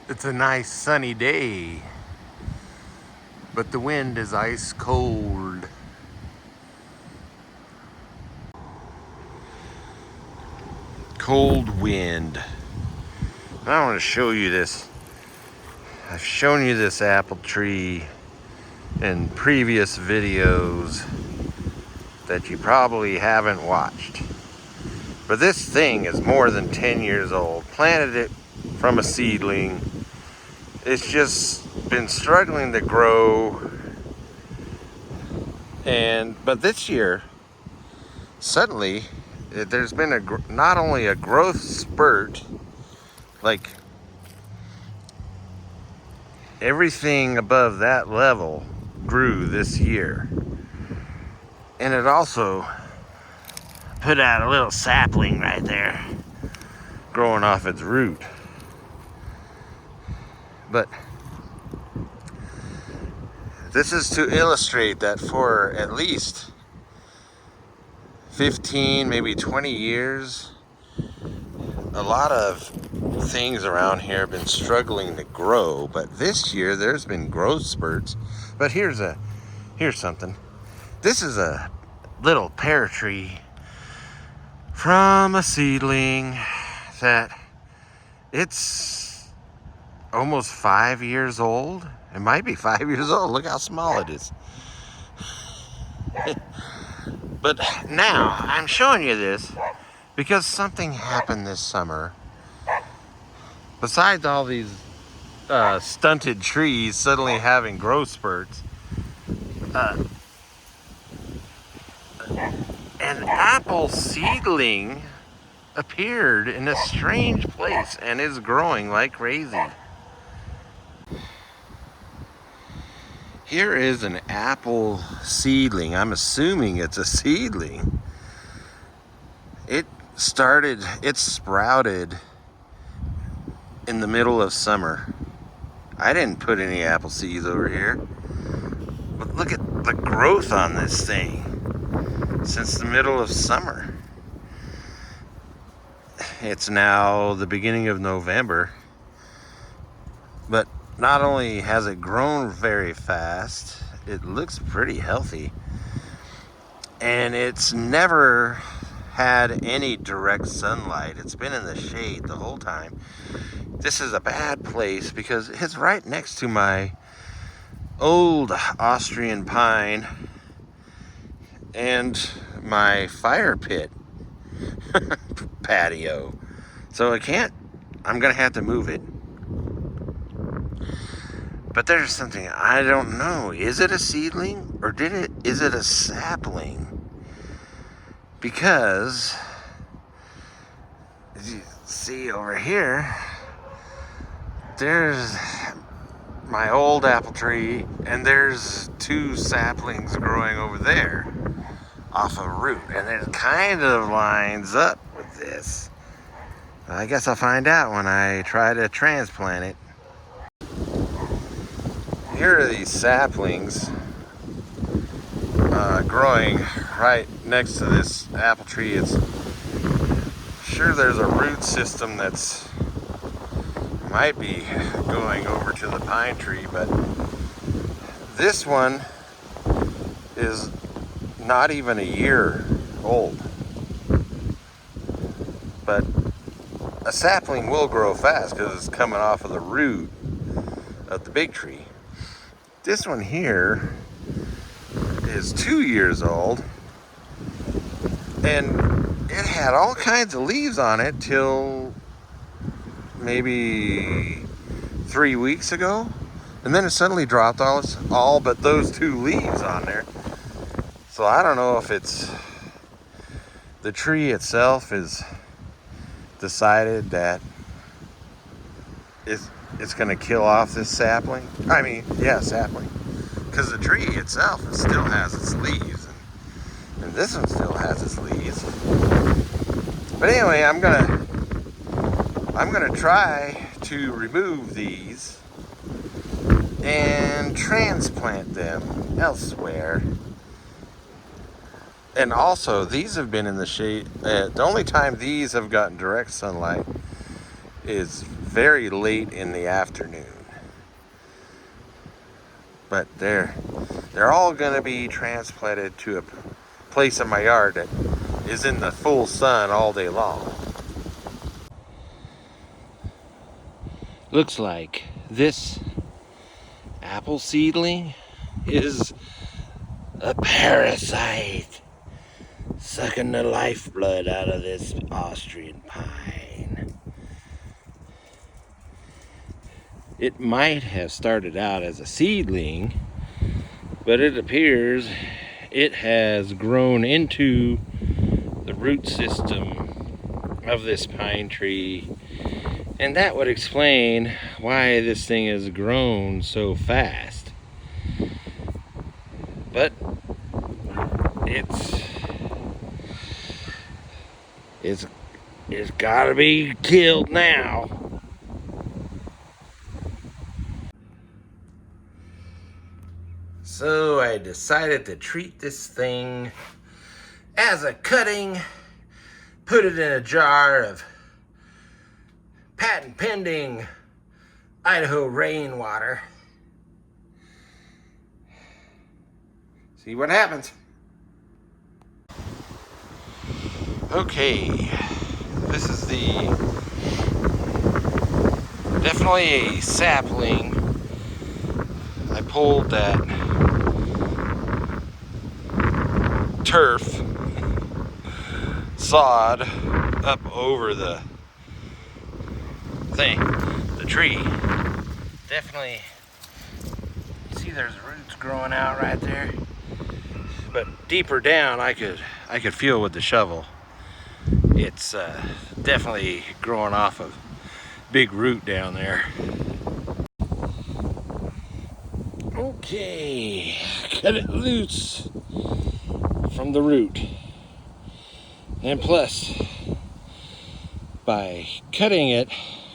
It's a nice sunny day, but the wind is ice cold. Cold wind. I want to show you this. I've shown you this apple tree in previous videos that you probably haven't watched. But this thing is more than 10 years old. Planted it from a seedling. It's just been struggling to grow. But this year, suddenly, there's been not only a growth spurt, like everything above that level grew this year. And it also put out a little sapling right there, growing off its root. But this is to illustrate that for at least 15, maybe 20 years, a lot of things around here have been struggling to grow. But this year there's been growth spurts. But here's something. This is a little pear tree from a seedling that it's almost 5 years old. It might be 5 years old. Look how small it is. But now I'm showing you this because something happened this summer. Besides all these stunted trees suddenly having growth spurts, an apple seedling appeared in a strange place and is growing like crazy. Here is an apple seedling. I'm assuming it's a seedling. It sprouted in the middle of summer. I didn't put any apple seeds over here. But look at the growth on this thing since the middle of summer. It's now the beginning of November. But not only has it grown very fast, it looks pretty healthy. And it's never had any direct sunlight. It's been in the shade the whole time. This is a bad place because it's right next to my old Austrian pine and my fire pit patio. So I'm gonna have to move it. But there's something I don't know. Is it a seedling or is it a sapling? Because as you see over here, there's my old apple tree and there's two saplings growing over there off a root, and it kind of lines up with this. I guess I'll find out when I try to transplant it. Here are these saplings growing right next to this apple tree. It's sure there's a root system that's might be going over to the pine tree, but this one is not even a year old. But a sapling will grow fast because it's coming off of the root of the big tree. This one here is 2 years old, and it had all kinds of leaves on it till maybe 3 weeks ago, and then it suddenly dropped all but those two leaves on there. So I don't know if it's the tree itself is decided that it's going to kill off this sapling. Sapling. Because the tree itself still has its leaves, and this one still has its leaves. But anyway, I'm gonna try to remove these and transplant them elsewhere. And also, these have been in the shade. The only time these have gotten direct sunlight is very late in the afternoon. But they're all gonna be transplanted to a place in my yard that is in the full sun all day long. Looks like this apple seedling is a parasite sucking the lifeblood out of this Austrian pine. It might have started out as a seedling, but it appears it has grown into the root system of this pine tree, and that would explain why this thing has grown so fast. But it's gotta be killed now. So I decided to treat this thing as a cutting, put it in a jar of patent pending Idaho rainwater. See what happens. Okay, this is definitely a sapling. I pulled that turf sod up over the tree. Definitely see there's roots growing out right there, but deeper down I could feel with the shovel. It's definitely growing off of big root down there. Okay, cut it loose from the root. And plus, by cutting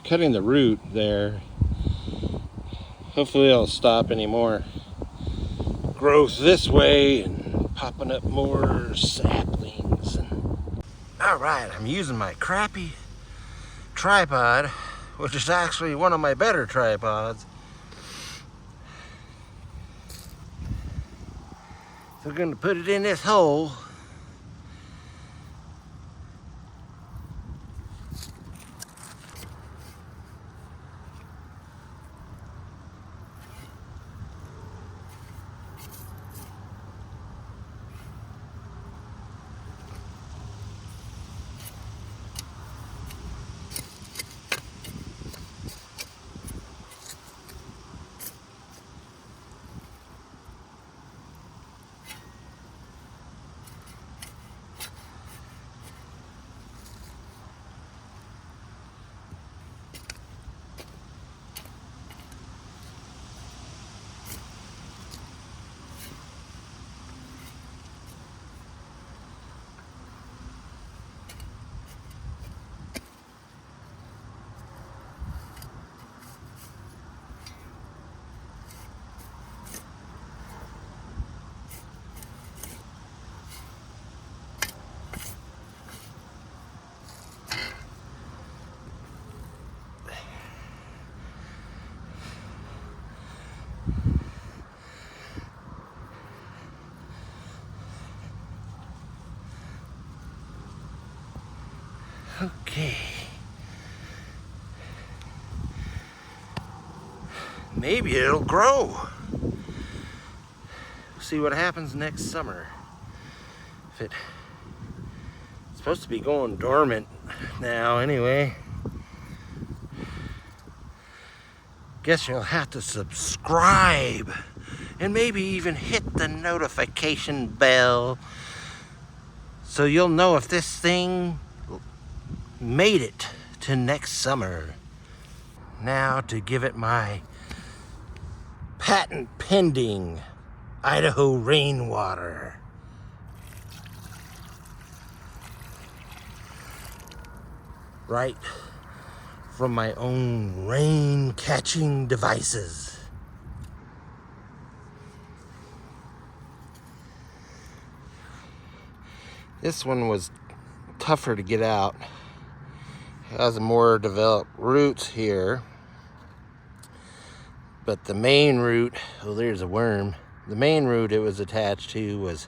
the root there, hopefully it'll stop any more growth this way and popping up more saplings. All right, I'm using my crappy tripod, which is actually one of my better tripods. So we're gonna put it in this hole. Okay. Maybe it'll grow. We'll see what happens next summer. If it's supposed to be going dormant now anyway. Guess you'll have to subscribe and maybe even hit the notification bell so you'll know if this thing made it to next summer. Now to give it my patent pending Idaho rainwater. Right from my own rain catching devices. This one was tougher to get out. has more developed roots here. But the main root, oh, there's a worm. The main root it was attached to was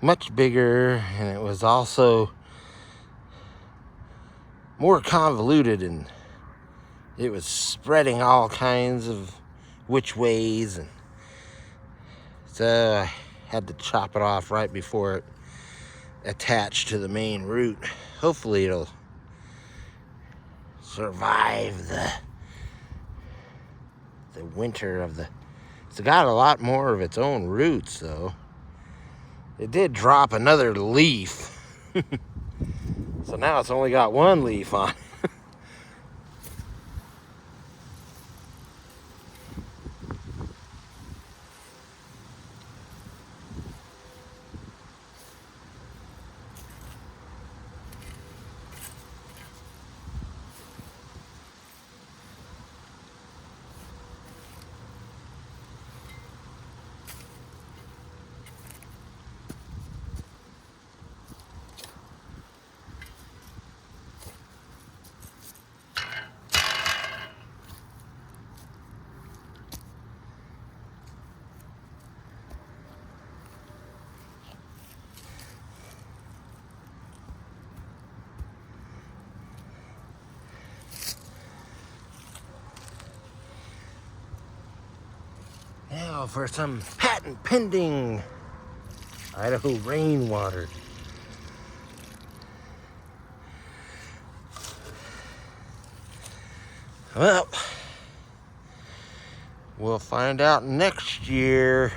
much bigger, and it was also more convoluted, and it was spreading all kinds of which ways, and so I had to chop it off right before it attached to the main root. Hopefully it'll survive the winter of the... It's got a lot more of its own roots, though. It did drop another leaf. So now it's only got one leaf on it. Now for some patent pending Idaho rainwater. Well, we'll find out next year.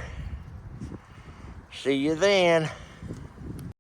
See you then.